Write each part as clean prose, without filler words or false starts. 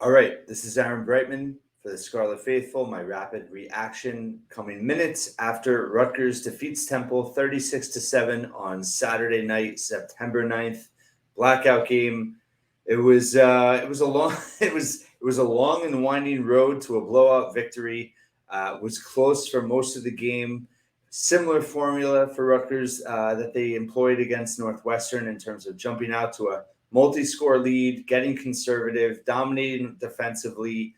All right, this is Aaron Breitman for the Scarlet Faithful. My rapid reaction coming minutes after Rutgers defeats Temple 36-7 on Saturday night, September 9th. Blackout game. It was a long it was a long and winding road to a blowout victory. It was close for most of the game. Similar formula for Rutgers that they employed against Northwestern in terms of jumping out to a multi-score lead, getting conservative, dominating defensively.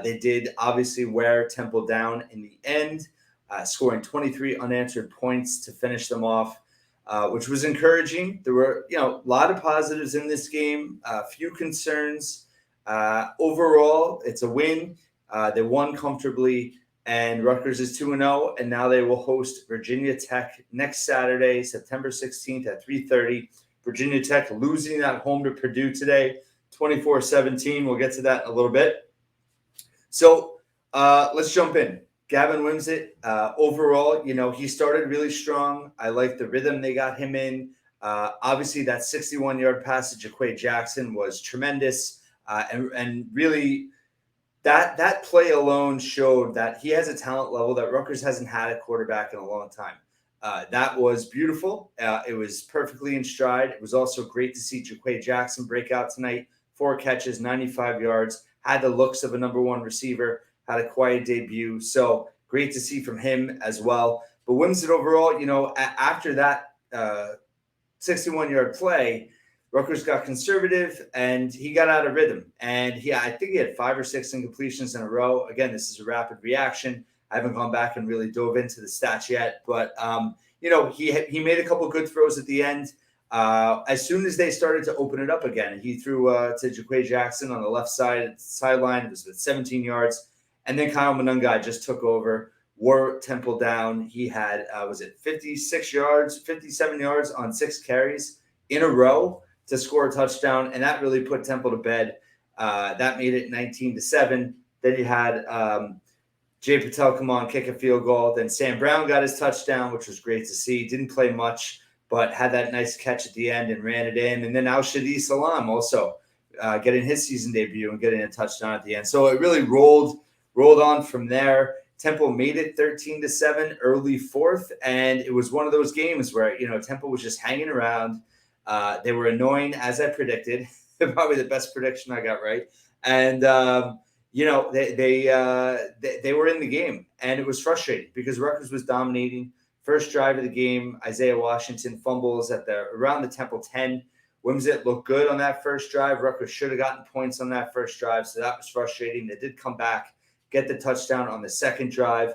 They did obviously wear Temple down in the end, scoring 23 unanswered points to finish them off, which was encouraging. There were, a lot of positives in this game, a few concerns. Overall, it's a win. They won comfortably, and Rutgers is 2-0, and now they will host Virginia Tech next Saturday, September 16th at 3:30. Virginia Tech losing at home to Purdue today, 24-17. We'll get to that in a little bit. So let's jump in. Gavin Wimsatt, overall, he started really strong. I like the rhythm they got him in. Obviously, that 61-yard pass to JaQuae Jackson was tremendous. And really, that play alone showed that he has a talent level that Rutgers hasn't had at quarterback in a long time. That was beautiful. It was perfectly in stride. It was also great to see JaQuae Jackson break out tonight. 4 catches, 95 yards, had the looks of a number one receiver, had a quiet debut. So great to see from him as well. But Wimsatt overall, after that 61-yard play, Rutgers got conservative and he got out of rhythm. And I think he had 5 or 6 incompletions in a row. Again, this is a rapid reaction. I haven't gone back and really dove into the stats yet, but he made a couple good throws at the end. As soon as they started to open it up again, he threw to JaQuae Jackson on the left sideline. It was with 17 yards, and then Kyle Monangai just took over, wore Temple down. He had 57 yards on 6 carries in a row to score a touchdown, and that really put Temple to bed. That made it 19-7. Then you had Patel come on, kick a field goal. Then Sam Brown got his touchdown, which was great to see. Didn't play much, but had that nice catch at the end and ran it in. And then Al-Shadi Salam also getting his season debut and getting a touchdown at the end. So it really rolled on from there. Temple made it 13-7 early fourth, and it was one of those games where Temple was just hanging around. They were annoying, as I predicted. Probably the best prediction I got right. And they were in the game, and it was frustrating because Rutgers was dominating. First drive of the game, Isaiah Washington fumbles around the Temple 10. Wimsatt looked good on that first drive. Rutgers should have gotten points on that first drive, so that was frustrating. They did come back, get the touchdown on the second drive.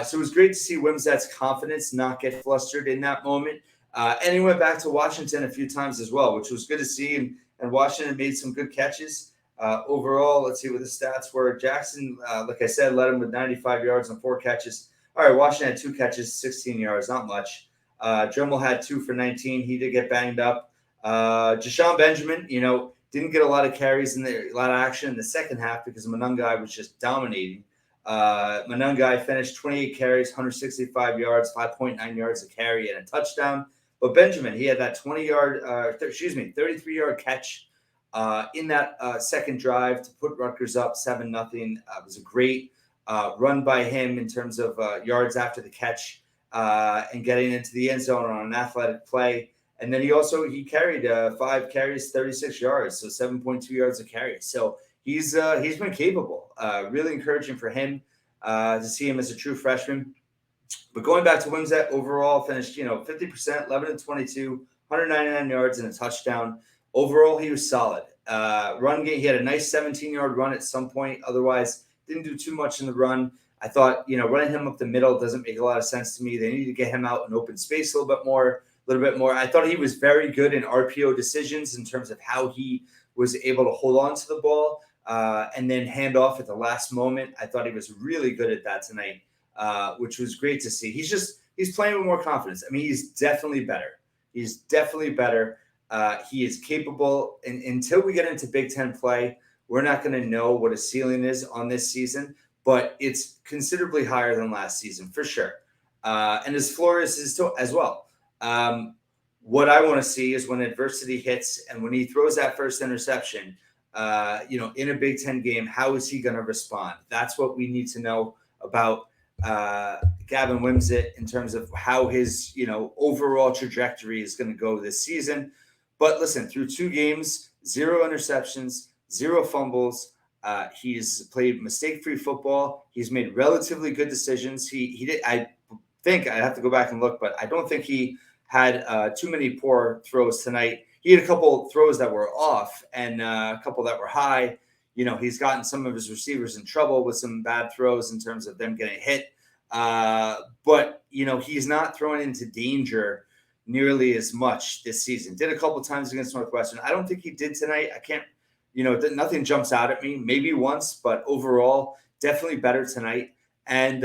So it was great to see Wimsatt's confidence not get flustered in that moment. And he went back to Washington a few times as well, which was good to see. And Washington made some good catches. Overall, let's see what the stats were. Jackson, like I said, led him with 95 yards on 4 catches. All right, Washington had 2 catches, 16 yards, not much. Dremel had 2 for 19. He did get banged up. Jashawn Benjamin, didn't get a lot of carries a lot of action in the second half because Monangai was just dominating. Monangai finished 28 carries, 165 yards, 5.9 yards a carry, and a touchdown. But Benjamin, he had that 33-yard catch in that second drive to put Rutgers up 7-0. It was a great run by him in terms of yards after the catch and getting into the end zone on an athletic play. And then he carried 5 carries, 36 yards, so 7.2 yards a carry. So he's been capable. Really encouraging for him to see him as a true freshman. But going back to Wimsatt, overall finished 50%, 11-22, 199 yards and a touchdown. Overall, he was solid. Run game, he had a nice 17-yard run at some point. Otherwise, didn't do too much in the run. I thought, running him up the middle doesn't make a lot of sense to me. They need to get him out in open space a little bit more. I thought he was very good in RPO decisions in terms of how he was able to hold on to the ball and then hand off at the last moment. I thought he was really good at that tonight, which was great to see. He's playing with more confidence. I mean, he's definitely better. He is capable. And until we get into Big Ten play, we're not going to know what a ceiling is on this season, but it's considerably higher than last season for sure. And his floor is as well. What I want to see is when adversity hits and when he throws that first interception, in a Big Ten game, how is he going to respond? That's what we need to know about Gavin Wimsatt in terms of how his, overall trajectory is going to go this season. But listen, through 2 games, 0 interceptions, 0 fumbles. He's played mistake-free football. He's made relatively good decisions. He did. I think I have to go back and look, but I don't think he had too many poor throws tonight. He had a couple throws that were off and a couple that were high. He's gotten some of his receivers in trouble with some bad throws in terms of them getting hit. But he's not throwing into danger nearly as much this season. Did a couple times against Northwestern. I don't think he did tonight. I can't, nothing jumps out at me. Maybe once, but overall, definitely better tonight. And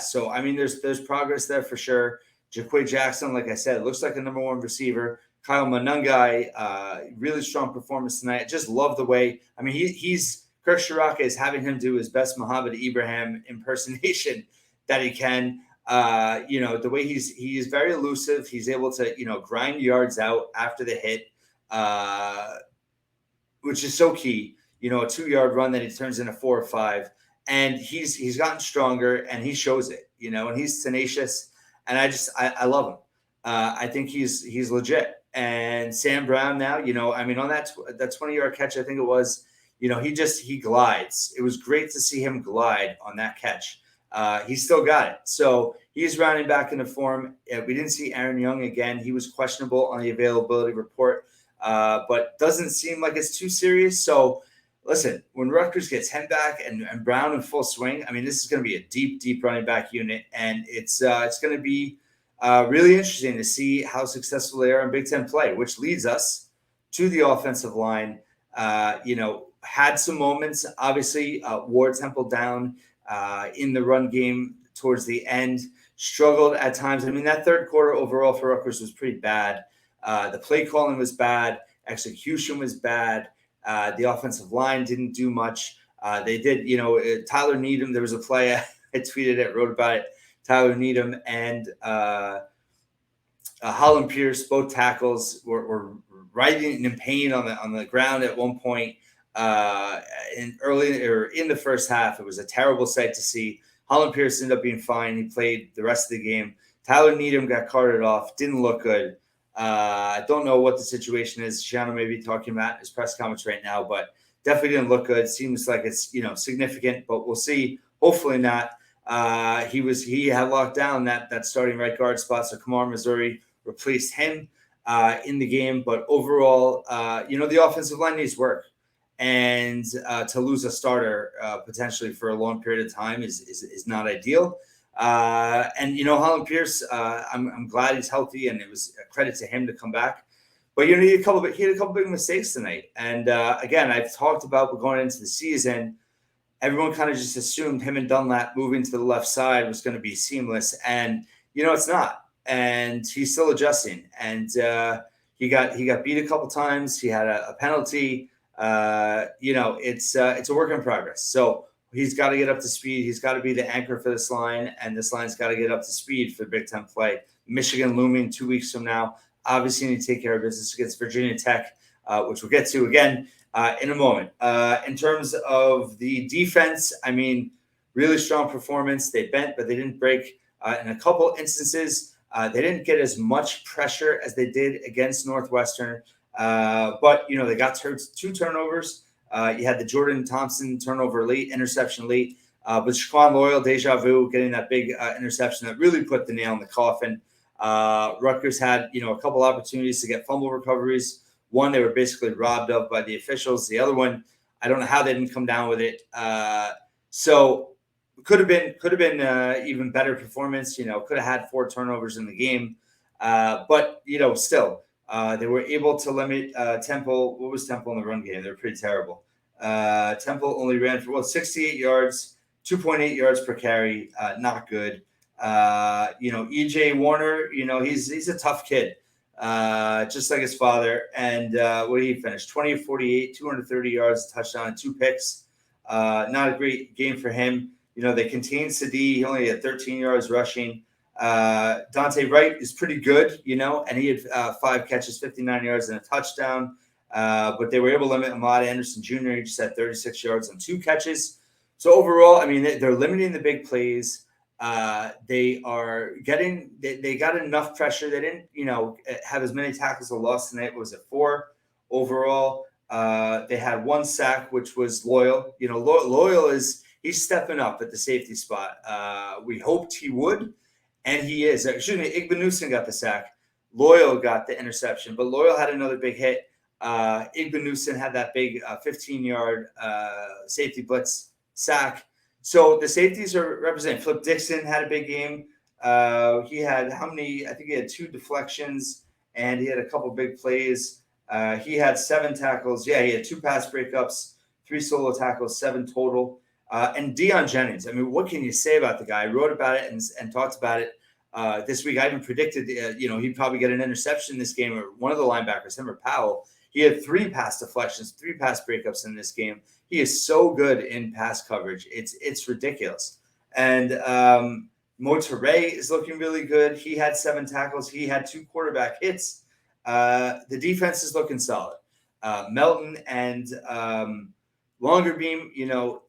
so I mean, there's progress there for sure. JaQuae Jackson, like I said, looks like a number 1 receiver. Kyle Monangai, really strong performance tonight. I just love the way. I mean, he's Kirk Shiraka is having him do his best Muhammad Ibrahim impersonation that he can. The way he's very elusive. He's able to grind yards out after the hit, which is so key. A 2-yard run that he turns into 4 or 5, and he's gotten stronger and he shows it. And he's tenacious, and I love him. I think he's legit. And Sam Brown now, on that 20-yard catch, I think it was, he glides. It was great to see him glide on that catch. He still got it. So he's rounding back into form. We didn't see Aaron Young again. He was questionable on the availability report, but doesn't seem like it's too serious. So listen, when Rutgers gets him back and Brown in full swing, I mean, this is going to be a deep, deep running back unit, and it's going to be really interesting to see how successful they are in Big Ten play, which leads us to the offensive line. Had some moments, obviously, wore Temple down in the run game towards the end, struggled at times. I mean, that third quarter overall for Rutgers was pretty bad. The play calling was bad. Execution was bad. The offensive line didn't do much. They did, Tyler Needham, there was a play, I tweeted it, wrote about it. Tyler Needham and Holland Pierce, both tackles, were writhing in pain on the ground at one point. In the first half, it was a terrible sight to see. Holland Pierce ended up being fine. He played the rest of the game. Tyler Needham got carted off. Didn't look good. I don't know what the situation is. Shiano may be talking about in his press comments right now, but definitely didn't look good. Seems like it's significant, but we'll see. Hopefully not. He had locked down that starting right guard spot. So Kamar Missouri replaced him in the game. But overall, the offensive line needs work. And to lose a starter potentially for a long period of time is not ideal. Holland Pierce, I'm glad he's healthy, and it was a credit to him to come back. But he had a couple big mistakes tonight. And again, I've talked about going into the season, everyone kind of just assumed him and Dunlap moving to the left side was going to be seamless, and it's not. And he's still adjusting. And he got beat a couple times. He had a penalty. It's a work in progress. So he's got to get up to speed. He's got to be the anchor for this line, and this line's got to get up to speed for Big Ten play. Michigan looming 2 weeks from now. Obviously, need to take care of business against Virginia Tech, which we'll get to again in a moment. In terms of the defense, I mean, really strong performance. They bent, but they didn't break. In a couple instances, they didn't get as much pressure as they did against Northwestern. But they got 2 turnovers. You had the Jordan Thompson turnover late, interception late. But Shaquan Loyal, deja vu, getting that big interception that really put the nail in the coffin. Rutgers had, a couple opportunities to get fumble recoveries. One, they were basically robbed of by the officials. The other one, I don't know how they didn't come down with it. So could have been even better performance. Could have had 4 turnovers in the game. But still, they were able to limit Temple. What was Temple in the run game? They were pretty terrible. Temple only ran for 68 yards, 2.8 yards per carry. Not good. EJ Warner, he's a tough kid, just like his father. And what did he finish? 20 of 48, 230 yards, touchdown, 2 picks. Not a great game for him. They contained Sadi. He only had 13 yards rushing. Dante Wright is pretty good, and he had 5 catches, 59 yards, and a touchdown. But they were able to limit Ahmad Anderson Jr. He just had 36 yards on 2 catches. So overall, I mean, they're limiting the big plays. They are getting they got enough pressure. They didn't, have as many tackles for loss tonight. Was it 4 overall? They had 1 sack, which was Loyal. Loyal he's stepping up at the safety spot. We hoped he would, and he is. Excuse me, Igbenusin got the sack. Loyal got the interception, but Loyal had another big hit. Igbenusin had that big 15-yard safety blitz sack. So the safeties are represented. Flip Dixon had a big game. He had how many? I think he had 2 deflections, and he had a couple big plays. He had 7 tackles. Yeah, he had 2 pass breakups, 3 solo tackles, 7 total. And Deion Jennings, I mean, what can you say about the guy? I wrote about it and talked about it this week. I even predicted, he'd probably get an interception in this game, or one of the linebackers, him or Powell. He had 3 pass deflections, 3 pass breakups in this game. He is so good in pass coverage. It's ridiculous. And Motoré is looking really good. He had 7 tackles. He had 2 quarterback hits. The defense is looking solid. Melton and Longerbeam,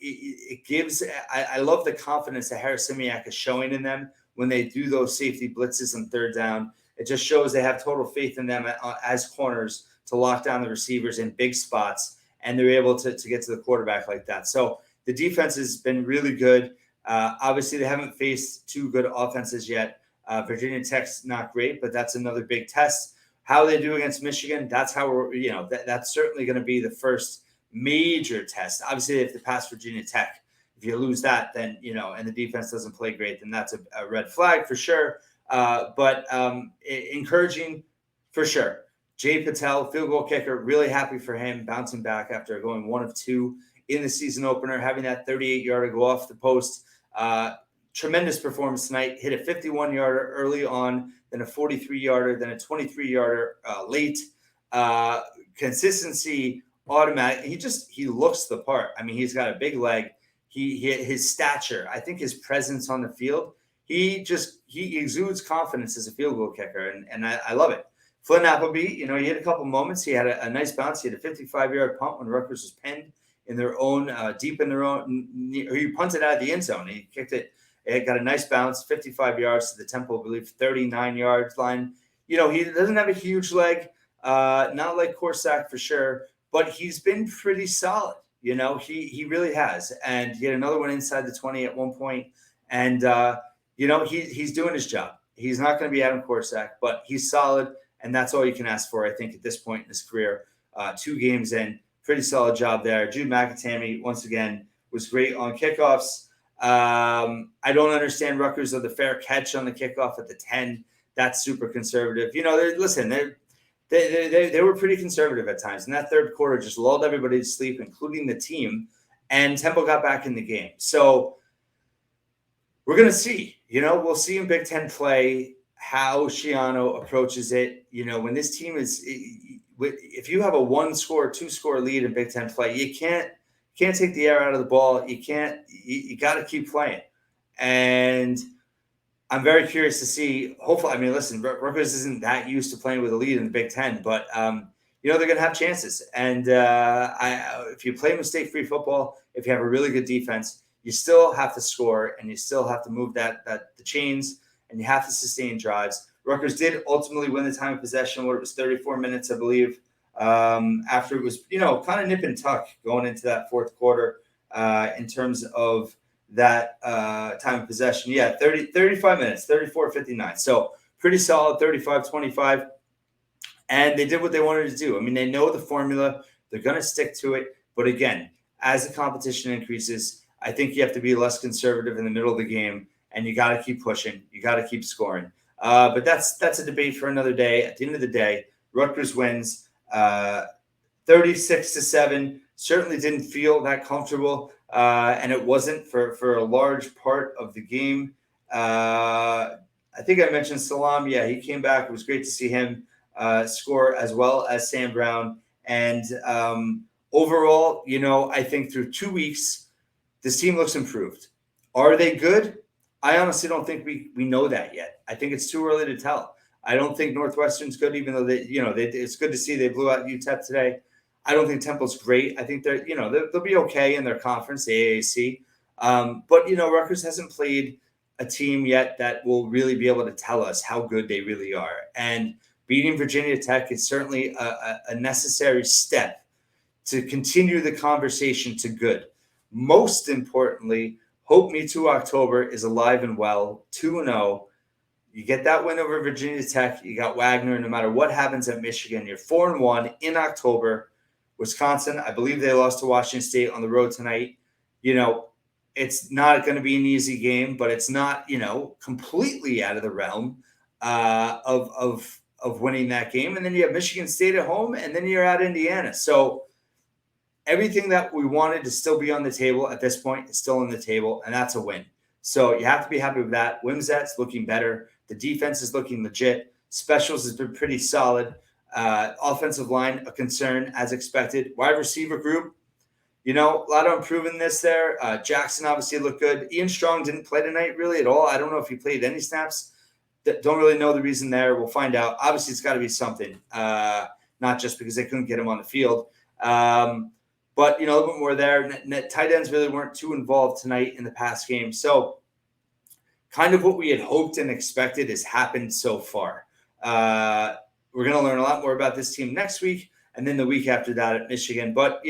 it gives – I love the confidence that Harris Simiak is showing in them when they do those safety blitzes on 3rd down. It just shows they have total faith in them as corners to lock down the receivers in big spots, and they're able to get to the quarterback like that. So the defense has been really good. Obviously, they haven't faced 2 good offenses yet. Virginia Tech's not great, but that's another big test. How they do against Michigan, that's how we're, that's certainly going to be the first major test. Obviously, if they pass Virginia Tech, if you lose that, then, and the defense doesn't play great, then that's a red flag for sure. But encouraging for sure. Jay Patel, field goal kicker, really happy for him, bouncing back after going 1 of 2 in the season opener, having that 38-yarder go off the post. Tremendous performance tonight. Hit a 51-yarder early on, then a 43-yarder, then a 23-yarder late. Consistency, automatic. He looks the part. I mean, he's got a big leg. His stature, I think his presence on the field, he exudes confidence as a field goal kicker, and I love it. Flynn Appleby, he had a couple moments. He had a nice bounce. He had a 55-yard punt when Rutgers was pinned in their own, deep in their own. He punted out of the end zone. He kicked it. It got a nice bounce, 55 yards to the Temple, I believe, 39-yard line. He doesn't have a huge leg, not like Corsack for sure, but he's been pretty solid. He really has. And he had another one inside the 20 at one point. And, he's doing his job. He's not going to be Adam Corsack, but he's solid. And that's all you can ask for, I think, at this point in his career. 2 games in, pretty solid job there. Jude McAtamey, once again, was great on kickoffs. I don't understand Rutgers of the fair catch on the kickoff at the 10. That's super conservative. They were pretty conservative at times. And that 3rd quarter just lulled everybody to sleep, including the team. And Temple got back in the game. So we're going to see. We'll see in Big Ten play how Schiano approaches it. When this team is, if you have a 1-score, 2-score lead in Big Ten play, you can't take the air out of the ball. You got to keep playing. And I'm very curious to see, hopefully, listen, Rutgers isn't that used to playing with a lead in the Big Ten, but, they're going to have chances. And if you play mistake-free football, if you have a really good defense, you still have to score, and you still have to move the chains, and you have to sustain drives. Rutgers did ultimately win the time of possession, where it was 34 minutes, I believe, after it was, kind of nip and tuck going into that 4th quarter in terms of that time of possession. Yeah, 35 minutes, 34-59. So pretty solid, 35-25. And they did what they wanted to do. They know the formula. They're going to stick to it. But again, as the competition increases, I think you have to be less conservative in the middle of the game, and you got to keep pushing. You got to keep scoring. But that's a debate for another day. At the end of the day, Rutgers wins 36-7. Certainly didn't feel that comfortable, and it wasn't for a large part of the game. I think I mentioned Salam. Yeah, he came back. It was great to see him score, as well as Sam Brown. And overall, I think through 2 weeks, this team looks improved. Are they good? I honestly don't think we know that yet. I think it's too early to tell. I don't think Northwestern's good, even though it's good to see they blew out UTEP today. I don't think Temple's great. I think they'll be okay in their conference, the AAC. But Rutgers hasn't played a team yet that will really be able to tell us how good they really are. And beating Virginia Tech is certainly a necessary step to continue the conversation to good. Most importantly, Hope Me to October is alive and well, 2-0. You get that win over Virginia Tech. You got Wagner. No matter what happens at Michigan, you're 4-1 in October. Wisconsin, I believe they lost to Washington State on the road tonight. It's not going to be an easy game, but it's not, completely out of the realm of winning that game. And then you have Michigan State at home, and then you're at Indiana. So everything that we wanted to still be on the table at this point is still on the table, and that's a win. So you have to be happy with that. Wimsatt's looking better. The defense is looking legit. Specials has been pretty solid. Offensive line, a concern as expected. Wide receiver group, a lot of improving this there. Jackson obviously looked good. Ian Strong didn't play tonight really at all. I don't know if he played any snaps. Don't really know the reason there. We'll find out. Obviously, it's got to be something, not just because they couldn't get him on the field. But, a little bit more there. Tight ends really weren't too involved tonight in the pass game. So kind of what we had hoped and expected has happened so far. We're going to learn a lot more about this team next week and then the week after that at Michigan. But,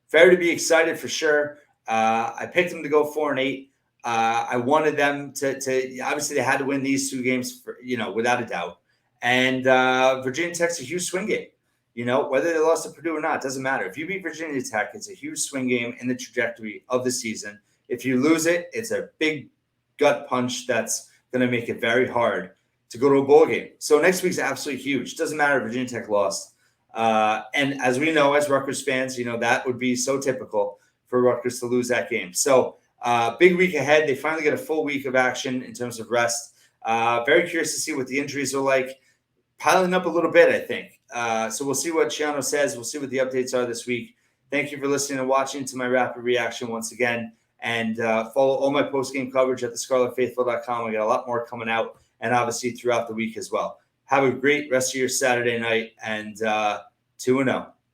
fair to be excited for sure. I picked them to go 4-8. I wanted them to obviously they had to win these two games, without a doubt. And Virginia Tech's a huge swing game. Whether they lost to Purdue or not, it doesn't matter. If you beat Virginia Tech, it's a huge swing game in the trajectory of the season. If you lose it, it's a big gut punch that's going to make it very hard to go to a bowl game. So next week's absolutely huge. Doesn't matter if Virginia Tech lost. And as we know, as Rutgers fans, that would be so typical for Rutgers to lose that game. So big week ahead. They finally get a full week of action in terms of rest. Very curious to see what the injuries are like. Piling up a little bit, I think. So we'll see what Chiano says. We'll see what the updates are this week. Thank you for listening and watching to my rapid reaction once again. And follow all my post-game coverage at thescarletfaithful.com. We got a lot more coming out, and obviously throughout the week as well. Have a great rest of your Saturday night, and 2-0.